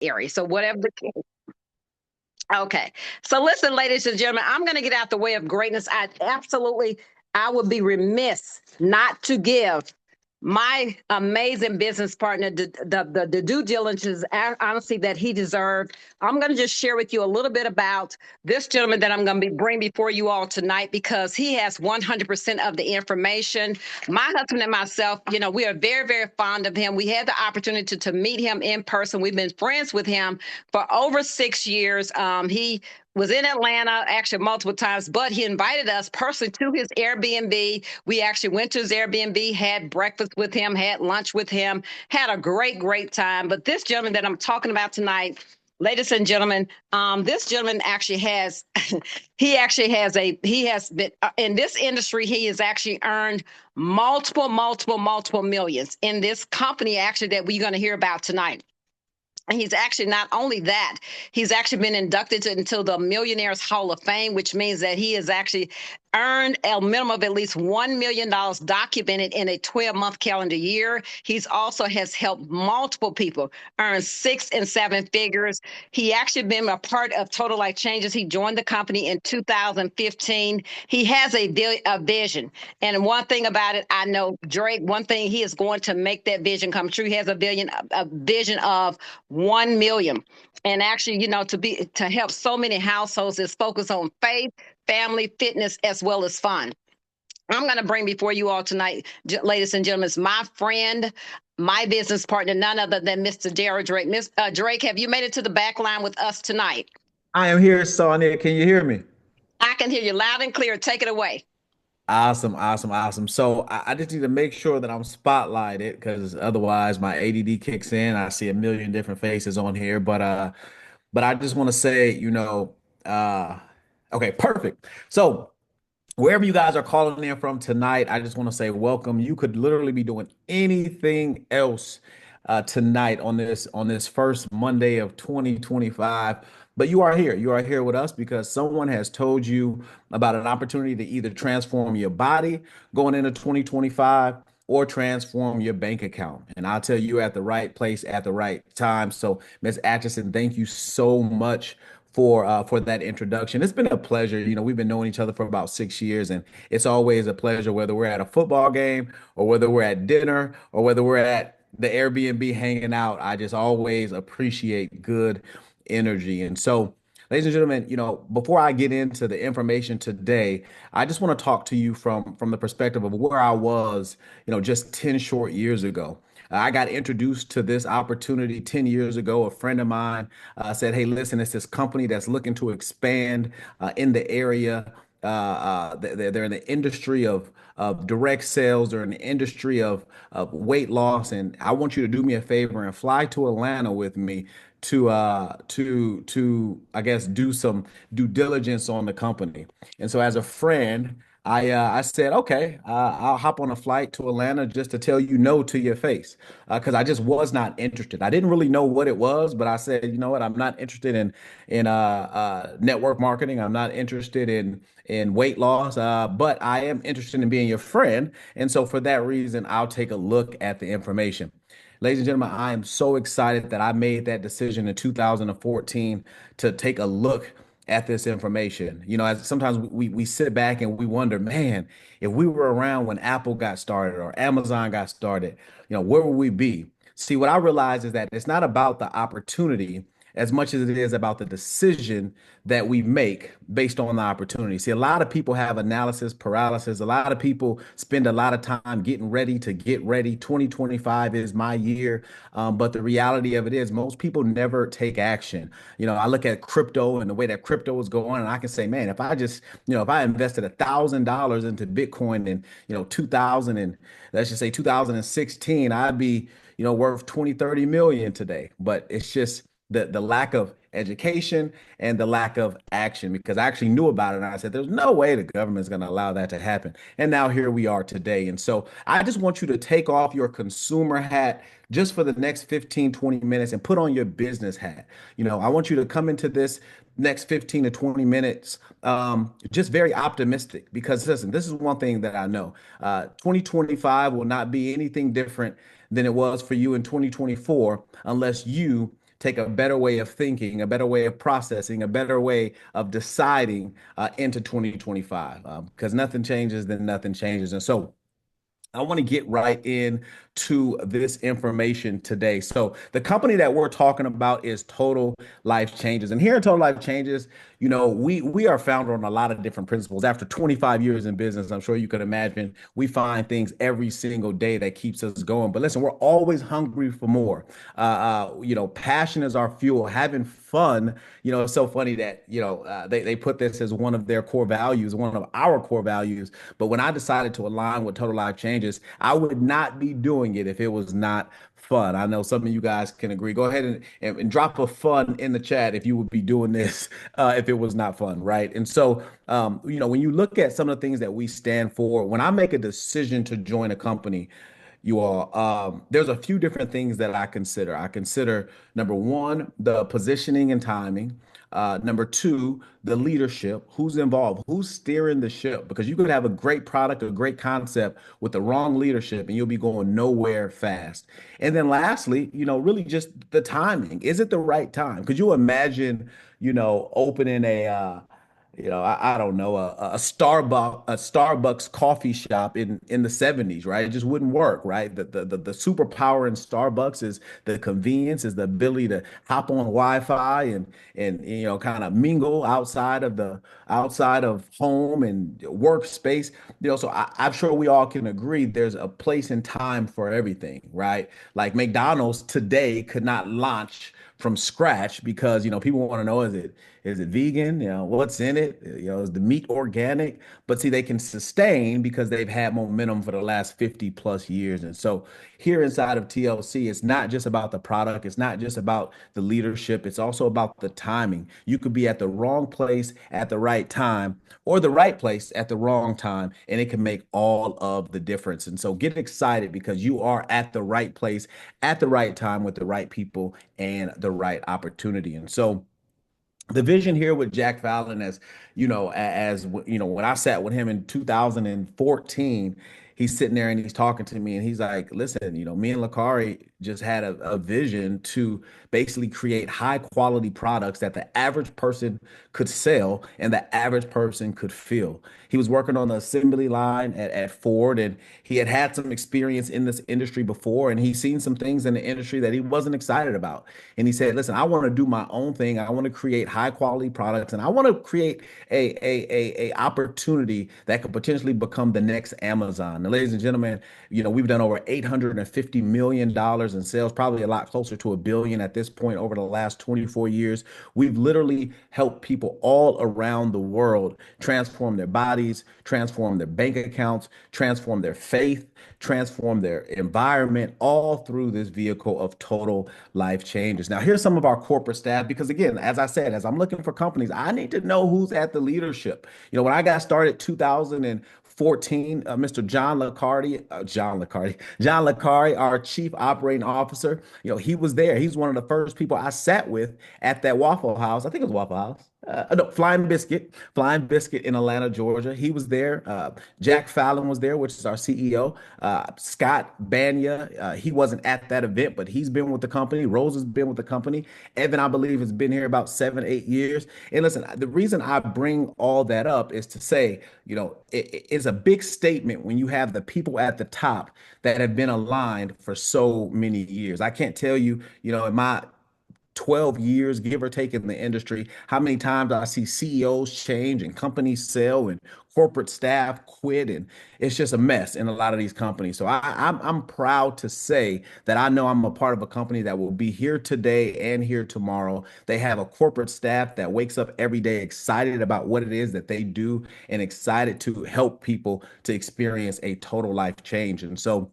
area. So whatever the okay. So listen, ladies and gentlemen, I'm going to get out the way of greatness. I would be remiss not to give my amazing business partner the due diligence, honestly, that he deserved. I'm going to just share with you a little bit about this gentleman that I'm going to be bring before you all tonight because he has 100% of the information. My husband and myself, we are very, very fond of him. We had the opportunity to meet him in person. We've been friends with him for over 6 years. He was in Atlanta actually multiple times, but he invited us personally to his Airbnb. We actually went to his Airbnb, had breakfast with him, had lunch with him, had a great, great time. But this gentleman that I'm talking about tonight, ladies and gentlemen, this gentleman actually has, he has been in this industry. He has actually earned multiple millions in this company actually that we're going to hear about tonight. And he's actually not only that, he's actually been inducted into the Millionaires Hall of Fame, which means that he has actually earned a minimum of at least $1 million documented in a 12-month calendar year. He's also has helped multiple people earn 6 and 7 figures. He actually been a part of Total Life Changes. He joined the company in 2015. He has a vision. And one thing about it, I know Drake, one thing he is going to make that vision come true. He has a vision of 1 million. And actually, to help so many households is focused on faith, family, fitness, as well as fun. I'm going to bring before you all tonight, ladies and gentlemen, my friend, my business partner, none other than Mr. Darryl Drake. Miss Drake, have you made it to the back line with us tonight? I am here, Sonia. Can you hear me? I can hear you loud and clear. Take it away. Awesome, awesome, awesome. So I just need to make sure that I'm spotlighted because otherwise my ADD kicks in. I see a million different faces on here, but I just want to say, uh, okay, perfect. So wherever you guys are calling in from tonight, I just want to say welcome. You could literally be doing anything else tonight on this first Monday of 2025. But you are here. You are here with us because someone has told you about an opportunity to either transform your body going into 2025 or transform your bank account. And I'll tell you at the right place at the right time. So, Miss Atchison, thank you so much for that introduction. It's been a pleasure. We've been knowing each other for about 6 years, and it's always a pleasure whether we're at a football game or whether we're at dinner or whether we're at the Airbnb hanging out. I just always appreciate good energy. And so, ladies and gentlemen, before I get into the information today, I just want to talk to you from the perspective of where I was, just 10 short years ago. I got introduced to this opportunity 10 years ago. A friend of mine said, "Hey, listen, it's this company that's looking to expand in the area. They're in the industry of direct sales. They're in the industry of weight loss, and I want you to do me a favor and fly to Atlanta with me to I guess do some due diligence on the company." And so as a friend, I said, okay, I'll hop on a flight to Atlanta just to tell you no to your face, because I just was not interested. I didn't really know what it was, but I said, you know what, I'm not interested in network marketing. I'm not interested in weight loss, but I am interested in being your friend. And so for that reason, I'll take a look at the information. Ladies and gentlemen, I am so excited that I made that decision in 2014 to take a look at this information. As sometimes we sit back and we wonder, man, if we were around when Apple got started or Amazon got started, where would we be? See, what I realize is that it's not about the opportunity as much as it is about the decision that we make based on the opportunity. See, a lot of people have analysis paralysis. A lot of people spend a lot of time getting ready to get ready. 2025 is my year. But the reality of it is most people never take action. I look at crypto and the way that crypto is going, and I can say, man, if I invested $1,000 into Bitcoin in, 2000 and let's just say 2016, I'd be, worth 20, 30 million today. But it's just the lack of education and the lack of action, because I actually knew about it and I said there's no way the government is going to allow that to happen. And now here we are today. And so I just want you to take off your consumer hat just for the next 15, 20 minutes and put on your business hat. I want you to come into this next 15 to 20 minutes just very optimistic, because listen, this is one thing that I know. 2025 will not be anything different than it was for you in 2024 unless you take a better way of thinking, a better way of processing, a better way of deciding into 2025. Because nothing changes, then nothing changes. And so I want to get right into this information today. So, the company that we're talking about is Total Life Changes. And here at Total Life Changes, we are founded on a lot of different principles. After 25 years in business, I'm sure you could imagine we find things every single day that keeps us going. But listen, we're always hungry for more. Passion is our fuel. Having fun, it's so funny that, they put this as one of their core values, one of our core values. But when I decided to align with Total Life Changes, I would not be doing it if it was not fun. I know some of you guys can agree. Go ahead and drop a fun in the chat if you would be doing this if it was not fun, right? And so, when you look at some of the things that we stand for, when I make a decision to join a company, you all, there's a few different things that I consider. I consider number one, the positioning and timing. Number two, the leadership, who's involved, who's steering the ship, because you could have a great product, a great concept with the wrong leadership, and you'll be going nowhere fast. And then lastly, really just the timing. Is it the right time? Could you imagine, opening I don't know, a Starbucks coffee shop in the 70s, right? It just wouldn't work, right? The superpower in Starbucks is the convenience, is the ability to hop on Wi-Fi and kind of mingle outside of home and workspace. So I'm sure we all can agree there's a place and time for everything, right? Like McDonald's today could not launch from scratch because people want to know, is it vegan? What's in it? Is the meat organic? But see, they can sustain because they've had momentum for the last 50 plus years. And so here inside of TLC, it's not just about the product, it's not just about the leadership, it's also about the timing. You could be at the wrong place at the right time or the right place at the wrong time, and it can make all of the difference. And so get excited because you are at the right place at the right time with the right people and the right opportunity. And so the vision here with Jack Fallon, when I sat with him in 2014, he's sitting there and he's talking to me and he's like, listen, me and Lakari just had a vision to basically create high quality products that the average person could sell and the average person could feel. He was working on the assembly line at Ford, and he had some experience in this industry before, and he's seen some things in the industry that he wasn't excited about. And he said, listen, I want to do my own thing. I want to create high quality products, and I want to create a opportunity that could potentially become the next Amazon. Now, ladies and gentlemen, we've done over $850 million in sales, probably a lot closer to $1 billion at this point over the last 24 years. We've literally helped people all around the world transform their bodies, transform their bank accounts, transform their faith, transform their environment, all through this vehicle of Total Life Changes. Now, here's some of our corporate staff, because again, as I said, as I'm looking for companies, I need to know who's at the leadership. When I got started 2014, Mr. John Licari, our chief operating officer, he was there. He's one of the first people I sat with at that Waffle House. I think it was Waffle House. No, Flying Biscuit in Atlanta, Georgia. He was there. Jack Fallon was there, which is our CEO. Scott Banya, he wasn't at that event, but he's been with the company. Rose has been with the company. Evan, I believe, has been here about 7, 8 years. And listen, the reason I bring all that up is to say, it's a big statement when you have the people at the top that have been aligned for so many years. I can't tell you, in my 12 years, give or take, in the industry, how many times I see CEOs change and companies sell and corporate staff quit, and it's just a mess in a lot of these companies. So I'm proud to say that I know I'm a part of a company that will be here today and here tomorrow. They have a corporate staff that wakes up every day excited about what it is that they do and excited to help people to experience a total life change. And so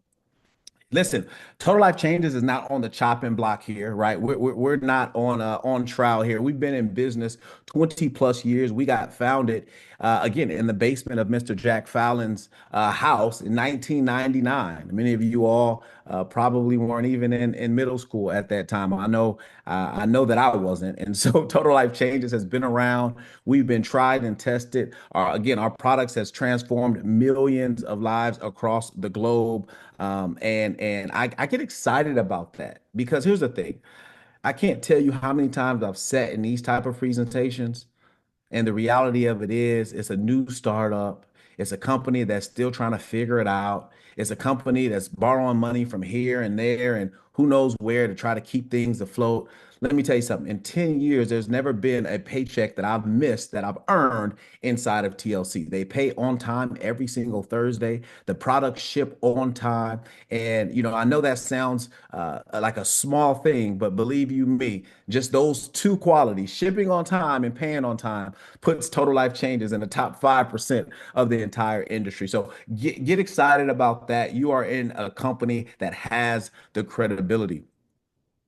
listen, Total Life Changes is not on the chopping block here, right? We're not on trial here. We've been in business 20 plus years. We got founded again in the basement of Mr. Jack Fallon's house in 1999. Many of you all probably weren't even in middle school at that time. I know that I wasn't. And so Total Life Changes has been around. We've been tried and tested. Our products has transformed millions of lives across the globe. And I get excited about that because here's the thing. I can't tell you how many times I've sat in these type of presentations, and the reality of it is, it's a new startup. It's a company that's still trying to figure it out. It's a company that's borrowing money from here and there and who knows where to try to keep things afloat. Let me tell you something. In 10 years, there's never been a paycheck that I've missed that I've earned inside of TLC. They pay on time every single Thursday. The products ship on time. And, I know that sounds like a small thing, but believe you me, just those two qualities, shipping on time and paying on time, puts Total Life Changes in the top 5% of the entire industry. So get excited about that. You are in a company that has the credibility.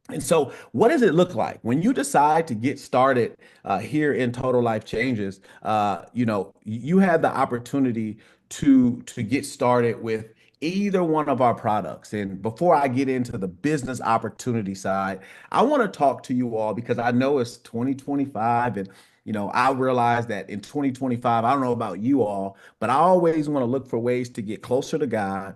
And so, what does it look like when you decide to get started here in Total Life Changes? You have the opportunity to get started with either one of our products. And before I get into the business opportunity side, I want to talk to you all because I know it's 2025, and I realize that in 2025, I don't know about you all, but I always want to look for ways to get closer to God,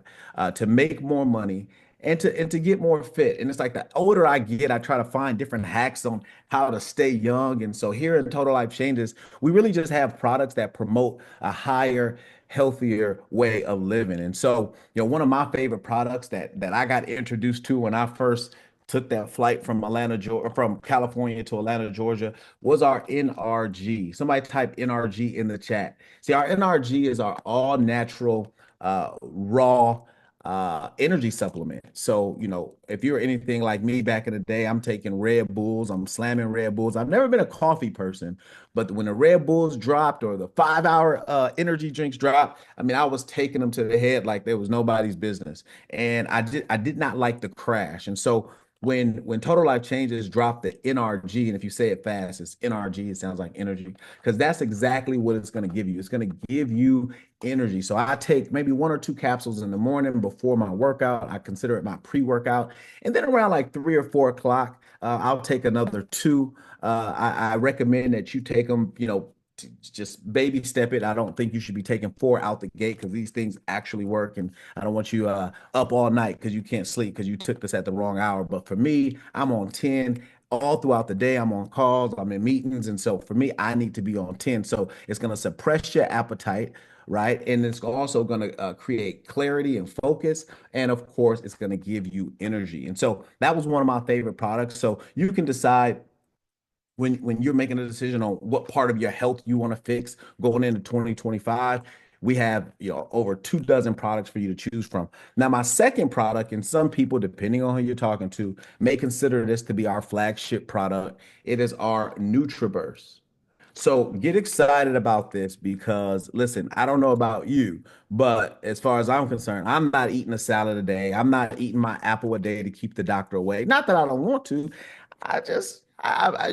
to make more money, and to get more fit. And it's like the older I get, I try to find different hacks on how to stay young. And so here in Total Life Changes, we really just have products that promote a higher, healthier way of living. And so, one of my favorite products that I got introduced to when I first took that flight from Atlanta, Georgia, from California to Atlanta, Georgia, was our NRG. Somebody type NRG in the chat. See, our NRG is our all natural, raw energy supplement. So, if you're anything like me back in the day, I'm taking Red Bulls, I'm slamming Red Bulls. I've never been a coffee person, but when the Red Bulls dropped or the 5 hour energy drinks dropped, I mean, I was taking them to the head like there was nobody's business. And I did not like the crash. And so when Total Life Changes dropped the NRG, and if you say it fast, it's NRG, it sounds like energy, because that's exactly what it's going to give you. It's going to give you energy. So I take maybe one or two capsules in the morning before my workout. I consider it my pre-workout. And then around like 3 or 4 o'clock, I'll take another two. I recommend that you take them, just baby step it. I don't think you should be taking four out the gate because these things actually work. And I don't want you up all night because you can't sleep because you took this at the wrong hour. But for me, I'm on 10 all throughout the day. I'm on calls, I'm in meetings. And so for me, I need to be on 10. So it's going to suppress your appetite, right? And it's also going to create clarity and focus. And of course, it's going to give you energy. And so that was one of my favorite products. So you can decide when you're making a decision on what part of your health you want to fix going into 2025. We have, over 2 dozen products for you to choose from. Now, my second product, and some people, depending on who you're talking to, may consider this to be our flagship product. It is our NutriBurst. So get excited about this because listen, I don't know about you, but as far as I'm concerned, I'm not eating a salad a day. I'm not eating my apple a day to keep the doctor away. Not that I don't want to.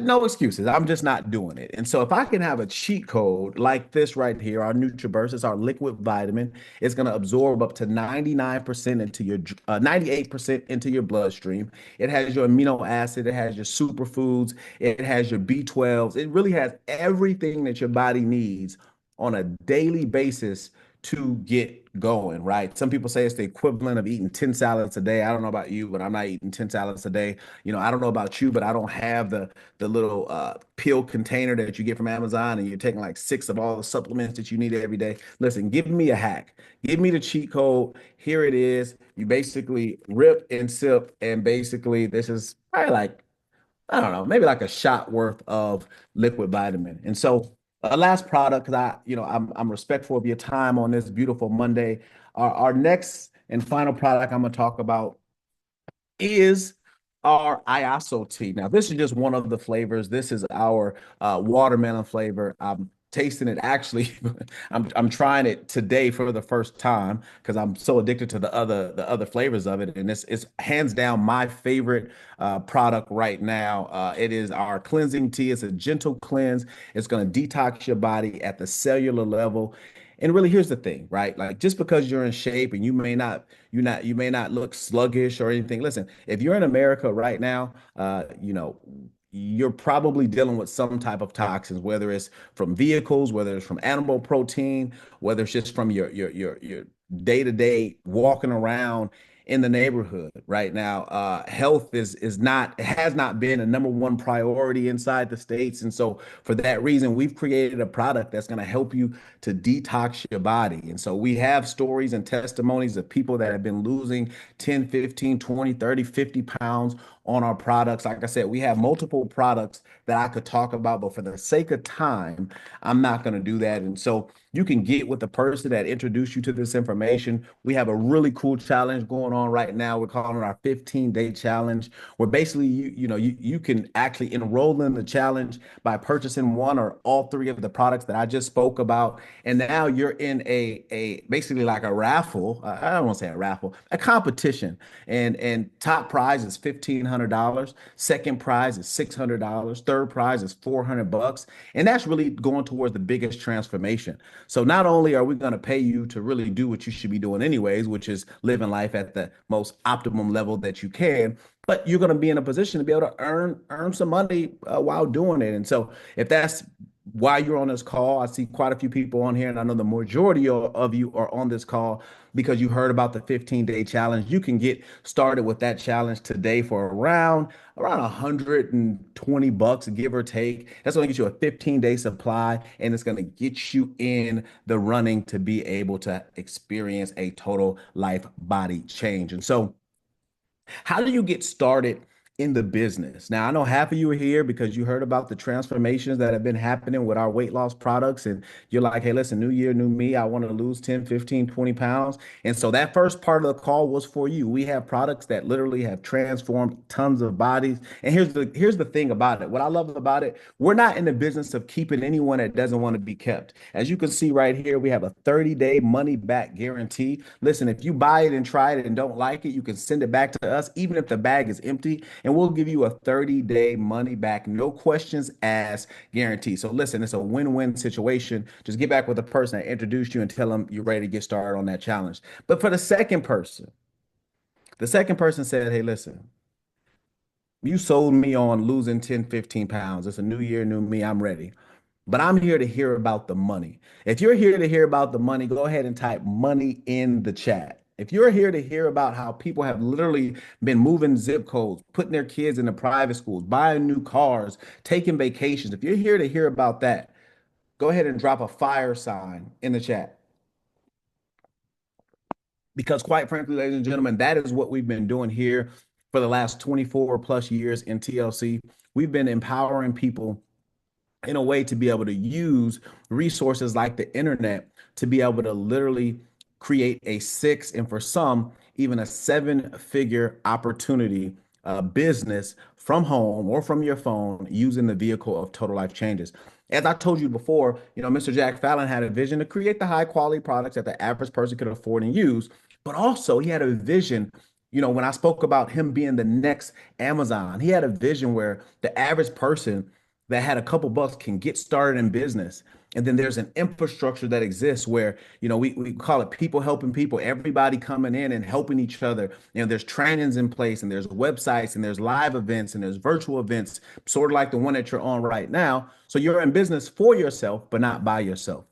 No excuses. I'm just not doing it. And so if I can have a cheat code like this right here, our NutriBurst, it's our liquid vitamin. It's going to absorb up to 99% into your 98% into your bloodstream. It has your amino acid, it has your superfoods, it has your B12s. It really has everything that your body needs on a daily basis to get going, right? Some people say it's the equivalent of eating 10 salads a day. I don't know about you, but I'm not eating 10 salads a day. I don't know about you, but I don't have the little pill container that you get from Amazon and you're taking like six of all the supplements that you need every day. Listen, give me a hack. Give me the cheat code. Here it is. You basically rip and sip, and basically this is probably like I don't know, maybe like a shot worth of liquid vitamin. And so, last product, because I'm respectful of your time on this beautiful Monday. Our next and final product I'm gonna talk about is our ISO tea. Now, this is just one of the flavors. This is our watermelon flavor. I'm tasting it actually. I'm trying it today for the first time because I'm so addicted to the other flavors of it, and it's hands down my favorite product right now. It is our cleansing tea. It's a gentle cleanse. It's going to detox your body at the cellular level. And really, here's the thing, right? Like just because you're in shape and you may not look sluggish or anything. Listen, if you're in America right now, you're probably dealing with some type of toxins, whether it's from vehicles, whether it's from animal protein, whether it's just from your day-to-day walking around. in the neighborhood right now. Health is not has not been a number one priority inside the states, and so for that reason, we've created a product that's going to help you to detox your body. And so we have stories and testimonies of people that have been losing 10, 15, 20, 30, 50 pounds on our products. Like I said, we have multiple products that I could talk about, but for the sake of time, I'm not going to do that. And so you can get with the person that introduced you to this information. We have a really cool challenge going on right now. We're calling it our 15-day challenge, where basically you can actually enroll in the challenge by purchasing one or all three of the products that I just spoke about. And now you're in a basically like a raffle. I don't want to say a raffle, a competition. And top prize is $1,500. Second prize is $600. Third prize is $400. And that's really going towards the biggest transformation. So not only are we going to pay you to really do what you should be doing anyways, which is living life at the most optimum level that you can, but you're going to be in a position to be able to earn some money while doing it. And so if that's why you're on this call, I see quite a few people on here, and I know the majority of you are on this call because you heard about the 15-day challenge. You can get started with that challenge today for around $120, give or take. That's going to get you a 15-day supply, and it's going to get you in the running to be able to experience a total life body change. And so how do you get started in the business? Now, I know half of you are here because you heard about the transformations that have been happening with our weight loss products. And you're like, hey, listen, new year, new me. I want to lose 10, 15, 20 pounds. And so that first part of the call was for you. We have products that literally have transformed tons of bodies. And here's the thing about it. What I love about it, we're not in the business of keeping anyone that doesn't want to be kept. As you can see right here, we have a 30-day money back guarantee. Listen, if you buy it and try it and don't like it, you can send it back to us, even if the bag is empty, and we'll give you a 30-day money back, no questions asked guarantee. So listen, it's a win-win situation. Just get back with the person that introduced you and tell them you're ready to get started on that challenge. But for the second person said, hey, listen, you sold me on losing 10, 15 pounds. It's a new year, new me. I'm ready. But I'm here to hear about the money. If you're here to hear about the money, go ahead and type money in the chat. If you're here to hear about how people have literally been moving zip codes, putting their kids into private schools, buying new cars, taking vacations, if you're here to hear about that, go ahead and drop a fire sign in the chat. Because quite frankly, ladies and gentlemen, that is what we've been doing here for the last 24 plus years in TLC. We've been empowering people in a way to be able to use resources like the internet to be able to literally create a six and for some even a seven-figure opportunity business from home or from your phone using the vehicle of total life changes. As I told you before, Mr. Jack Fallon had a vision to create the high quality products that the average person could afford and use, but also he had a vision. When I spoke about him being the next Amazon, he had a vision where the average person that had a couple bucks can get started in business. And then there's an infrastructure that exists where, we call it people helping people, everybody coming in and helping each other. There's trainings in place and there's websites and there's live events and there's virtual events, sort of like the one that you're on right now. So you're in business for yourself, but not by yourself.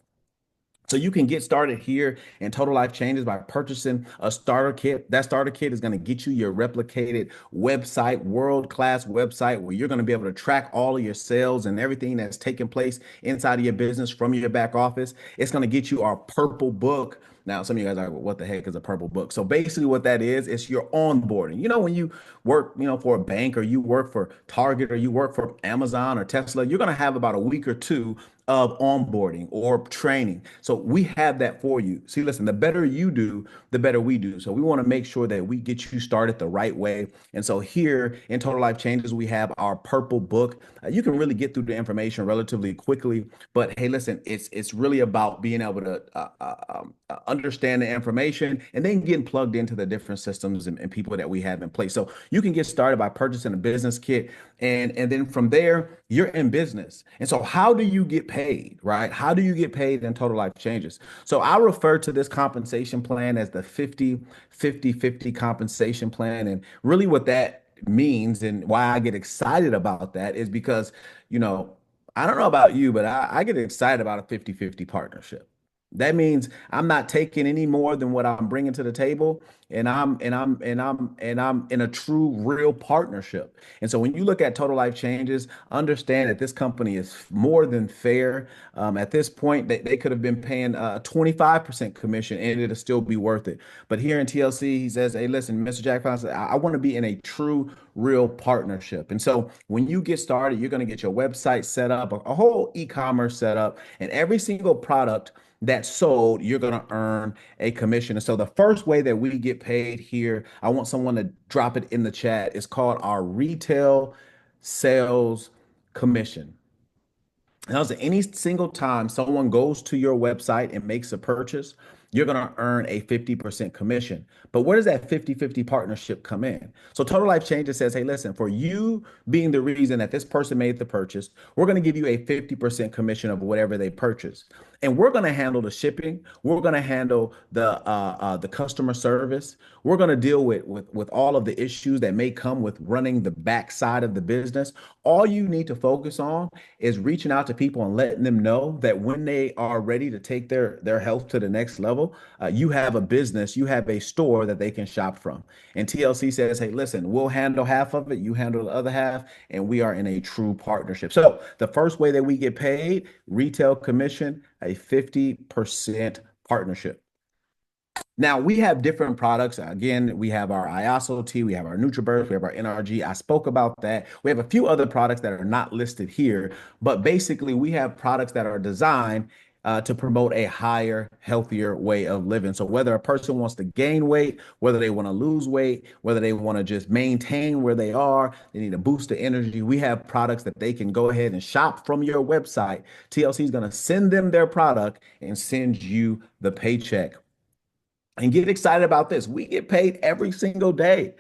So you can get started here in Total Life Changes by purchasing a starter kit. That starter kit is going to get you your replicated website, world-class website where you're going to be able to track all of your sales and everything that's taking place inside of your business from your back office. It's going to get you our purple book. Now, some of you guys are like, well, what the heck is a purple book? So basically what that is, it's your onboarding. When you work, for a bank or you work for Target or you work for Amazon or Tesla, you're going to have about a week or two of onboarding or training. So we have that for you. See, listen, the better you do, the better we do. So we want to make sure that we get you started the right way. And so here in Total Life Changes, we have our purple book. You can really get through the information relatively quickly. But hey, listen, it's really about being able to understand the information and then getting plugged into the different systems and people that we have in place. So you can get started by purchasing a business kit. And then from there, you're in business. And so how do you get paid, right? How do you get paid in Total Life Changes? So I refer to this compensation plan as the 50-50-50 compensation plan. And really what that means and why I get excited about that is because, I don't know about you, but I get excited about a 50-50 partnership. That means I'm not taking any more than what I'm bringing to the table, and I'm in a true, real partnership. And so when you look at Total Life Changes, understand that this company is more than fair. At this point, they could have been paying 25% commission, and it'll still be worth it. But here in TLC, he says, "Hey, listen, Mr. Jack Fox, I want to be in a true, real partnership." And so when you get started, you're going to get your website set up, a whole e-commerce set up, and every single product that's sold, you're going to earn a commission. And so the first way that we get paid here, I want someone to drop it in the chat. It's called our retail sales commission. Now, so any single time someone goes to your website and makes a purchase, you're going to earn a 50% commission. But where does that 50-50 partnership come in? So Total Life Changes says, hey, listen, for you being the reason that this person made the purchase, we're going to give you a 50% commission of whatever they purchase. And we're going to handle the shipping. We're going to handle the customer service. We're going to deal with all of the issues that may come with running the backside of the business. All you need to focus on is reaching out to people and letting them know that when they are ready to take their health to the next level, you have a business, you have a store that they can shop from. And TLC says, hey, listen, we'll handle half of it, you handle the other half, and we are in a true partnership. So the first way that we get paid, retail commission, a 50% partnership. Now we have different products. Again, we have our IASO tea, we have our NutriBurst, we have our NRG. I spoke about that. We have a few other products that are not listed here, but basically we have products that are designed to promote a higher, healthier way of living. So whether a person wants to gain weight, whether they want to lose weight, whether they want to just maintain where they are, they need a boost of energy. We have products that they can go ahead and shop from your website. TLC is going to send them their product and send you the paycheck. And get excited about this. We get paid every single day.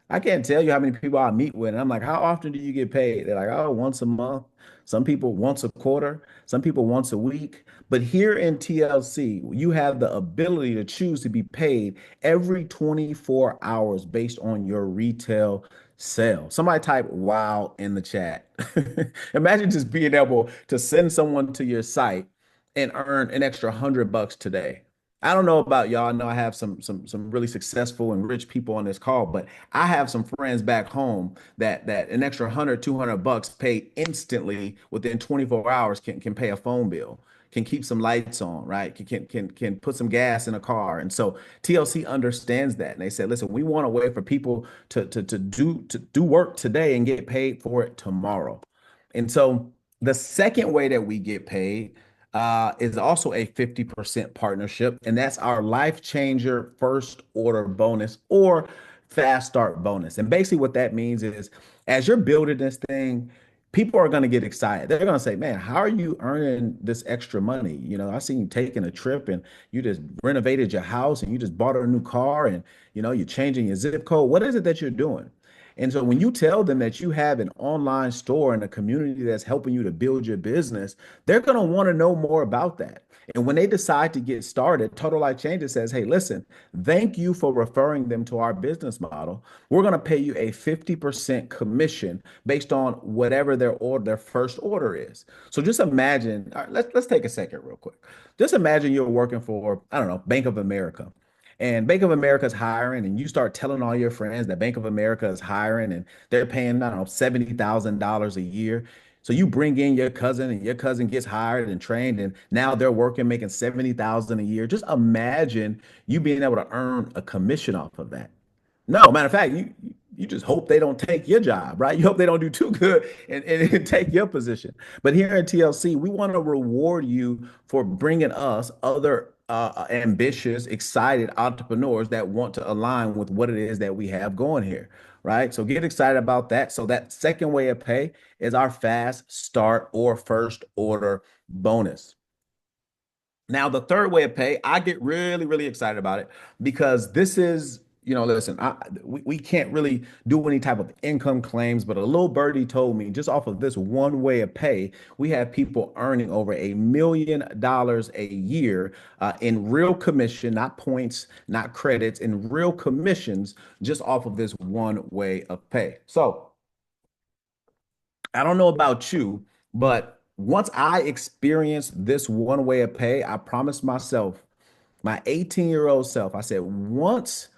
I can't tell you how many people I meet with. And I'm like, how often do you get paid? They're like, oh, once a month. Some people once a quarter. Some people once a week. But here in TLC, you have the ability to choose to be paid every 24 hours based on your retail sale. Somebody type wow in the chat. Imagine just being able to send someone to your site and earn an extra $100 today. I don't know about y'all. I know I have some really successful and rich people on this call, but I have some friends back home that an extra 100, $200 paid instantly within 24 hours can pay a phone bill, can keep some lights on, right? Can put some gas in a car. And so TLC understands that. And they said, listen, we want a way for people to do work today and get paid for it tomorrow. And so the second way that we get paid is also a 50% partnership, and that's our life changer first order bonus or fast start bonus. And basically, what that means is as you're building this thing, people are going to get excited. They're going to say, man, how are you earning this extra money? I seen you taking a trip and you just renovated your house and you just bought a new car and you're changing your zip code. What is it that you're doing? And so when you tell them that you have an online store and a community that's helping you to build your business, they're going to want to know more about that. And when they decide to get started, Total Life Changes says, hey, listen, thank you for referring them to our business model. We're going to pay you a 50% commission based on whatever their first order is. So just imagine, all right, let's take a second real quick. Just imagine you're working for, I don't know, Bank of America. And Bank of America is hiring, and you start telling all your friends that Bank of America is hiring and they're paying, I don't know, $70,000 a year. So you bring in your cousin and your cousin gets hired and trained, and now they're working, making 70,000 a year. Just imagine you being able to earn a commission off of that. No, matter of fact, you just hope they don't take your job, right? You hope they don't do too good and take your position. But here at TLC, we want to reward you for bringing us other ambitious, excited entrepreneurs that want to align with what it is that we have going here, right? So get excited about that. So that second way of pay is our fast start or first order bonus. Now, the third way of pay, I get really, really excited about it because this is, listen, we can't really do any type of income claims, but a little birdie told me just off of this one way of pay, we have people earning over $1 million a year in real commission, not points, not credits, in real commissions just off of this one way of pay. So I don't know about you, but Once I experienced this one way of pay, I promised myself, my 18-year-old self, I said, once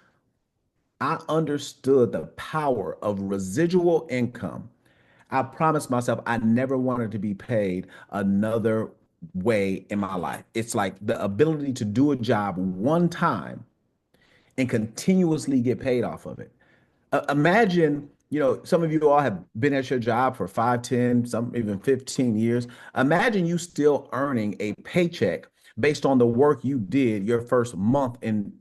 I understood the power of residual income, I promised myself I never wanted to be paid another way in my life. It's like the ability to do a job one time and continuously get paid off of it. Imagine, some of you all have been at your job for 5, 10, some even 15 years. Imagine you still earning a paycheck based on the work you did your first month in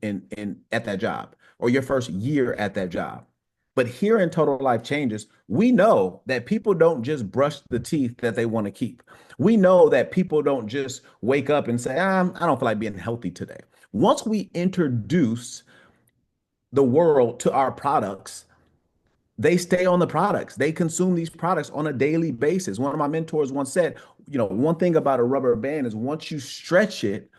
at that job or your first year at that job. But here in Total Life Changes, we know that people don't just brush the teeth that they want to keep. We know that people don't just wake up and say, I don't feel like being healthy today. Once we introduce the world to our products, they stay on the products. They consume these products on a daily basis. One of my mentors once said, one thing about a rubber band is once you stretch it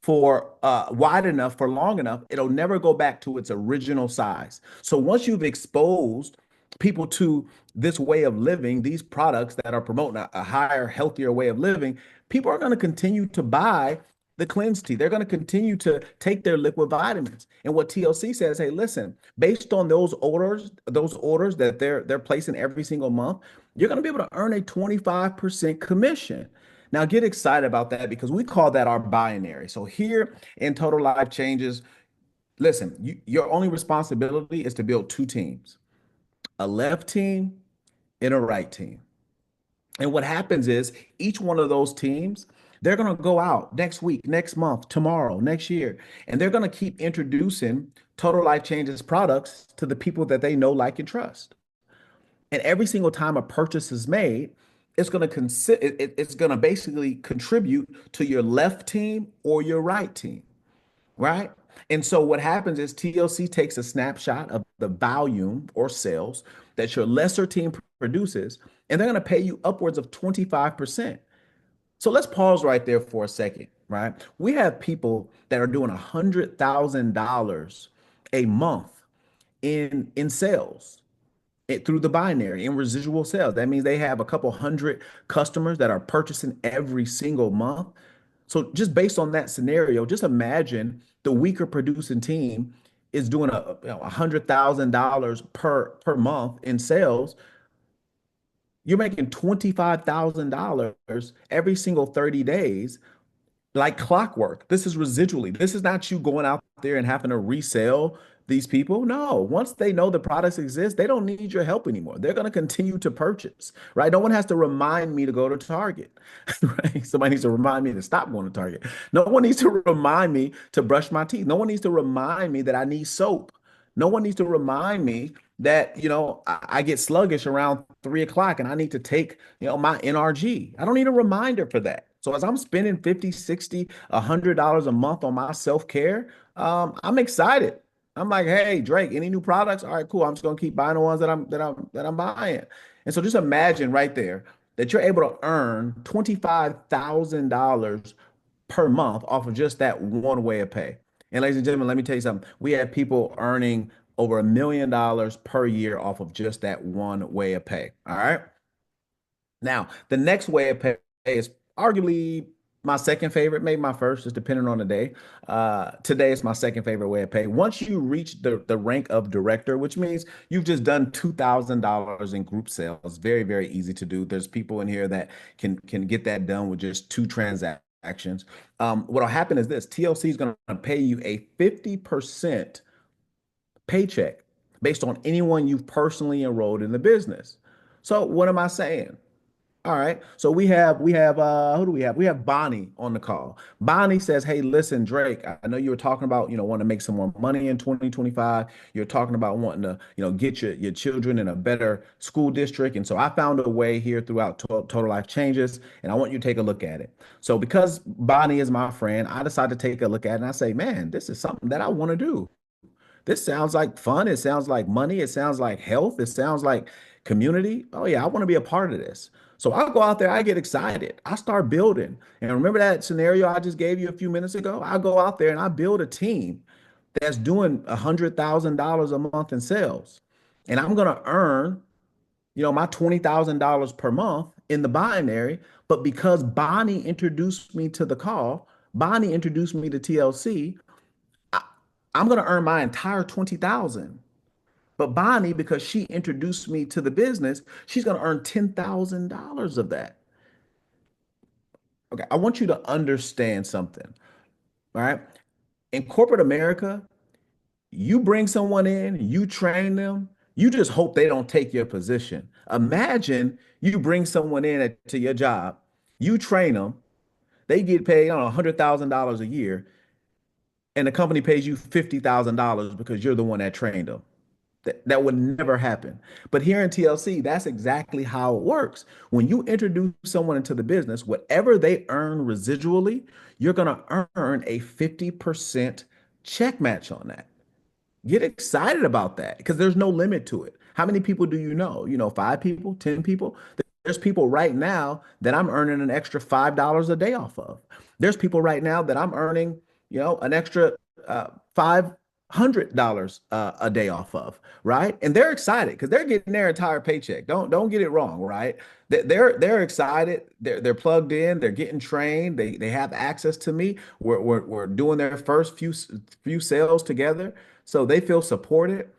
for wide enough, for long enough, it'll never go back to its original size. So once you've exposed people to this way of living, these products that are promoting a higher, healthier way of living, people are going to continue to buy the cleanse tea. They're going to continue to take their liquid vitamins. And what TLC says, hey, listen, based on those orders that they're placing every single month, you're going to be able to earn a 25% commission. Now get excited about that because we call that our binary. So here in Total Life Changes, listen, your only responsibility is to build two teams, a left team and a right team. And what happens is each one of those teams, they're going to go out next week, next month, tomorrow, next year, and they're going to keep introducing Total Life Changes products to the people that they know, like, and trust. And every single time a purchase is made, it's going to basically contribute to your left team or your right team, right? And so what happens is TLC takes a snapshot of the volume or sales that your lesser team produces, and they're going to pay you upwards of 25%. So let's pause right there for a second, right? We have people that are doing $100,000 a month in sales through the binary in residual sales. That means they have a couple hundred customers that are purchasing every single month. So just based on that scenario, just imagine the weaker producing team is doing $100,000 per month in sales. You're making $25,000 every single 30 days like clockwork. This is residually. This is not you going out there and having to resell these people. No, once they know the products exist, they don't need your help anymore. They're going to continue to purchase, right? No one has to remind me to go to Target, right? Somebody needs to remind me to stop going to Target. No one needs to remind me to brush my teeth. No one needs to remind me that I need soap. No one needs to remind me that, I get sluggish around 3 o'clock and I need to take, my NRG. I don't need a reminder for that. So as I'm spending 50, 60, $100 a month on my self-care, I'm excited. I'm like, hey, Drake, any new products? All right, cool. I'm just gonna keep buying the ones that I'm buying. And so just imagine right there that you're able to earn $25,000 per month off of just that one way of pay. And ladies and gentlemen, let me tell you something. We have people earning over $1 million per year off of just that one way of pay. All right. Now, the next way of pay is arguably my second favorite, maybe my first, just depending on the day. Today is my second favorite way of pay. Once you reach the rank of director, which means you've just done $2,000 in group sales, very, very easy to do. There's people in here that can get that done with just two transactions. What'll happen is this: TLC is going to pay you a 50% paycheck based on anyone you've personally enrolled in the business. So what am I saying? All right. So we have who do we have? We have Bonnie on the call. Bonnie says, "Hey, listen, Drake, I know you were talking about, wanting to make some more money in 2025. You're talking about wanting to, get your children in a better school district. And so I found a way here throughout Total Life Changes, and I want you to take a look at it. So because Bonnie is my friend, I decided to take a look at it and I say, man, this is something that I want to do. This sounds like fun. It sounds like money. It sounds like health. It sounds like community. Oh, yeah, I want to be a part of this. So I'll go out there. I get excited. I start building. And remember that scenario I just gave you a few minutes ago? I go out there and I build a team that's doing $100,000 a month in sales. And I'm going to earn my $20,000 per month in the binary. But because Bonnie introduced me to the call, Bonnie introduced me to TLC, I, I'm going to earn my entire 20,000. But Bonnie, because she introduced me to the business, she's going to earn $10,000 of that. Okay. I want you to understand something. All right. In corporate America, you bring someone in, you train them, you just hope they don't take your position. Imagine you bring someone in to your job, you train them, they get paid, I don't know, $100,000 a year, and the company pays you $50,000 because you're the one that trained them. That would never happen. But here in TLC, that's exactly how it works. When you introduce someone into the business, whatever they earn residually, you're going to earn a 50% check match on that. Get excited about that because there's no limit to it. How many people do you know? You know, 5 people, 10 people. There's people right now that I'm earning an extra $5 a day off of. There's people right now that I'm earning, an extra $500 a day off of, right? And they're excited because they're getting their entire paycheck. Don't get it wrong, right? They're excited. They're plugged in. They're getting trained. They have access to me. We're doing their first few sales together, so they feel supported.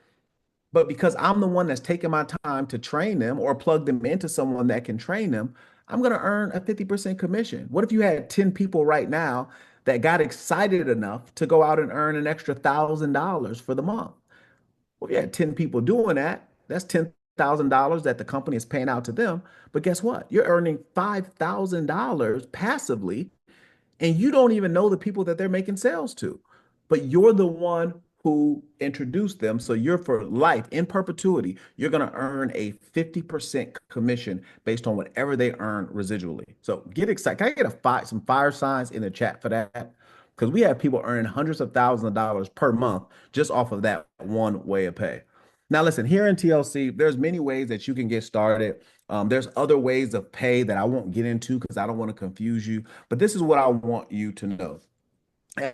But because I'm the one that's taking my time to train them or plug them into someone that can train them, I'm going to earn a 50% commission. What if you had 10 people right now that got excited enough to go out and earn an extra $1,000 for the month? Well, if you had 10 people doing that, that's $10,000 that the company is paying out to them. But guess what? You're earning $5,000 passively and you don't even know the people that they're making sales to, but you're the one who introduced them. So you're for life in perpetuity, you're going to earn a 50% commission based on whatever they earn residually. So get excited. Can I get some fire signs in the chat for that? Because we have people earning hundreds of thousands of dollars per month just off of that one way of pay. Now, listen, here in TLC, there's many ways that you can get started. There's other ways of pay that I won't get into because I don't want to confuse you. But this is what I want you to know.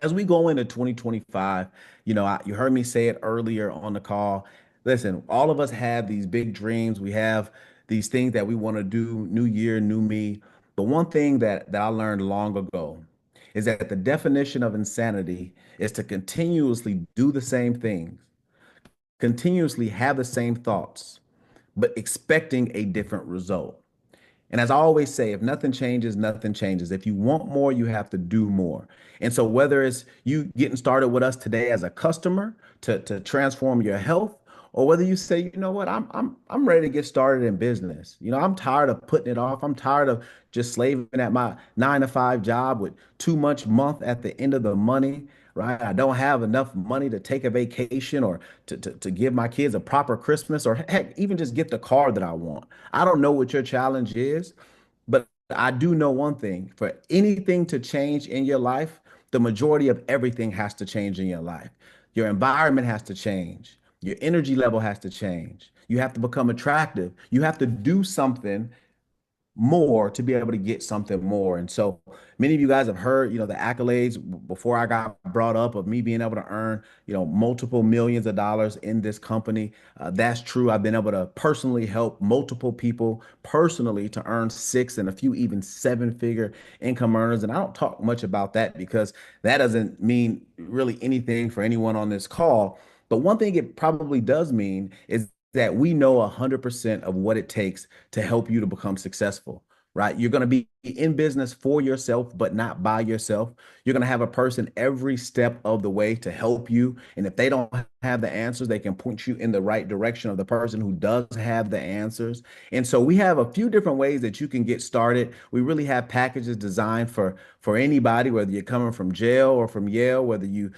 As we go into 2025, you heard me say it earlier on the call. Listen, all of us have these big dreams. We have these things that we want to do, new year, new me. The one thing that I learned long ago is that the definition of insanity is to continuously do the same things, continuously have the same thoughts, but expecting a different result. And as I always say, if nothing changes, nothing changes. If you want more, you have to do more. And so whether it's you getting started with us today as a customer to transform your health, or whether you say, you know what, I'm ready to get started in business. I'm tired of putting it off. I'm tired of just slaving at my 9 to 5 job with too much month at the end of the money, right? I don't have enough money to take a vacation or to give my kids a proper Christmas or heck, even just get the car that I want. I don't know what your challenge is, but I do know one thing. For anything to change in your life, the majority of everything has to change in your life. Your environment has to change. Your energy level has to change. You have to become attractive. You have to do something more to be able to get something more. And so many of you guys have heard, the accolades before I got brought up of me being able to earn, multiple millions of dollars in this company. That's true. I've been able to personally help multiple people personally to earn 6 and a few even 7-figure income earners. And I don't talk much about that because that doesn't mean really anything for anyone on this call. But one thing it probably does mean is that we know 100% of what it takes to help you to become successful, right? You're going to be in business for yourself, but not by yourself. You're going to have a person every step of the way to help you. And if they don't have the answers, they can point you in the right direction of the person who does have the answers. And so we have a few different ways that you can get started. We really have packages designed for anybody, whether you're coming from jail or from Yale, whether you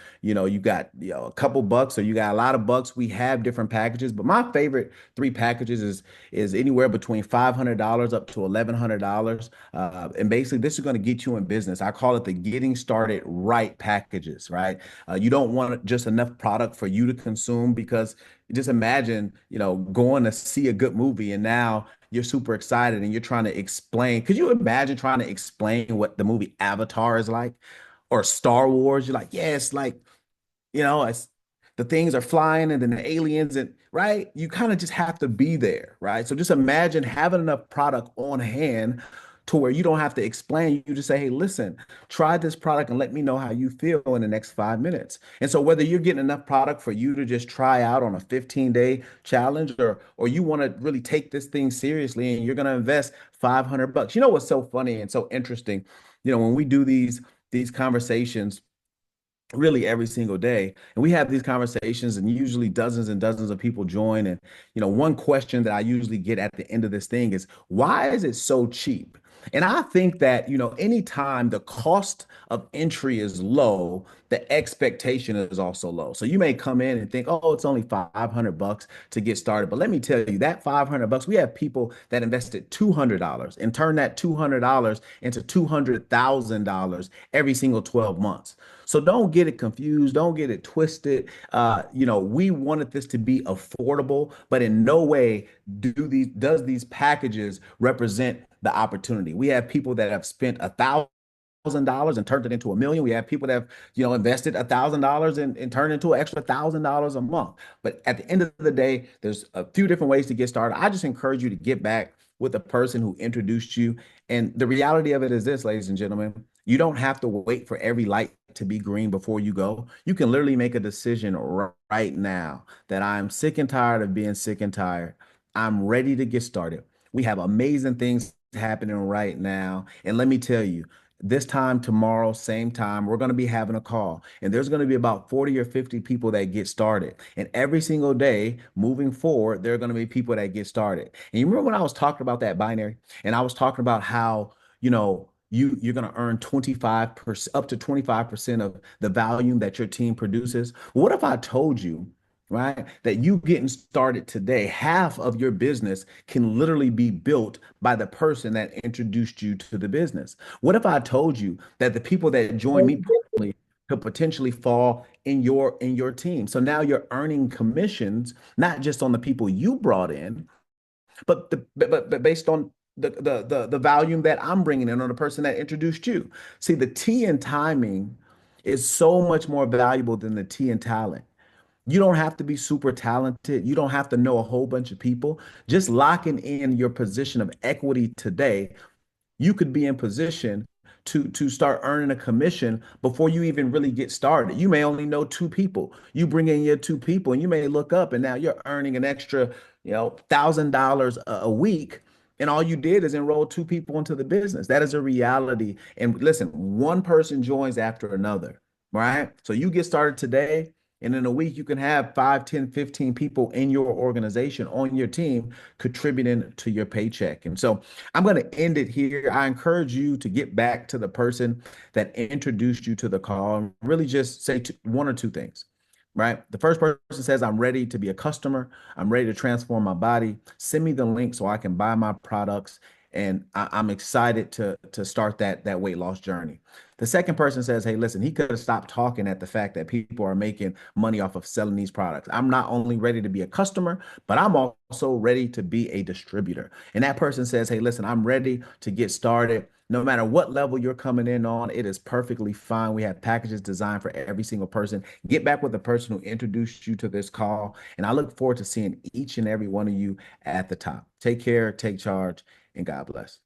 got a couple bucks or you got a lot of bucks. We have different packages, but my favorite 3 packages is anywhere between $500 up to $1,100. And basically, this is going to get you in business. I call it the getting started right packages, right? You don't want just enough product for you to consume because just imagine, going to see a good movie and now you're super excited and you're trying to explain. Could you imagine trying to explain what the movie Avatar is like or Star Wars? You're like, yeah, it's like, it's the things are flying and then the aliens and right? You kind of just have to be there, right? So just imagine having enough product on hand to where you don't have to explain. You just say, hey, listen, try this product and let me know how you feel in the next 5 minutes. And so whether you're getting enough product for you to just try out on a 15-day challenge, or you want to really take this thing seriously and you're going to invest 500 bucks. You know what's so funny and so interesting? When we do these conversations really every single day. And we have these conversations, and usually dozens and dozens of people join. And, one question that I usually get at the end of this thing is, why is it so cheap? And I think that, anytime the cost of entry is low, the expectation is also low. So you may come in and think, oh, it's only 500 bucks to get started. But let me tell you, that 500 bucks, we have people that invested $200 and turn that $200 into $200,000 every single 12 months. So don't get it confused. Don't get it twisted. We wanted this to be affordable, but in no way does these packages represent the opportunity. We have people that have spent $1,000 and turned it into 1 million. We have people that have, invested $1,000 and turned into an extra $1,000 a month. But at the end of the day, there's a few different ways to get started. I just encourage you to get back with the person who introduced you. And the reality of it is this, ladies and gentlemen, you don't have to wait for every light to be green before you go. You can literally make a decision right now that I'm sick and tired of being sick and tired. I'm ready to get started. We have amazing things happening right now. And let me tell you, this time tomorrow, same time, we're going to be having a call, and there's going to be about 40 or 50 people that get started. And every single day moving forward, there are going to be people that get started. And you remember when I was talking about that binary, and I was talking about how, you're going to earn 25%, up to 25% of the volume that your team produces. What if I told you, right, that you getting started today, half of your business can literally be built by the person that introduced you to the business? What if I told you that the people that join me personally could potentially fall in your team? So now you're earning commissions, not just on the people you brought in, but based on the volume that I'm bringing in on the person that introduced you. See, the T in timing is so much more valuable than the T in talent. You don't have to be super talented. You don't have to know a whole bunch of people. Just locking in your position of equity today, you could be in position to start earning a commission before you even really get started. You may only know two people. You bring in your two people, and you may look up, and now you're earning an extra, $1,000 a week. And all you did is enroll two people into the business. That is a reality. And listen, one person joins after another, right? So you get started today, and in a week, you can have 5, 10, 15 people in your organization, on your team, contributing to your paycheck. And so I'm going to end it here. I encourage you to get back to the person that introduced you to the call and really just say one or two things, right? The first person says, I'm ready to be a customer. I'm ready to transform my body. Send me the link so I can buy my products. And I'm excited to start that weight loss journey. The second person says, hey, listen, he could have stopped talking at the fact that people are making money off of selling these products. I'm not only ready to be a customer, but I'm also ready to be a distributor. And that person says, hey, listen, I'm ready to get started. No matter what level you're coming in on, it is perfectly fine. We have packages designed for every single person. Get back with the person who introduced you to this call. And I look forward to seeing each and every one of you at the top. Take care, take charge, and God bless.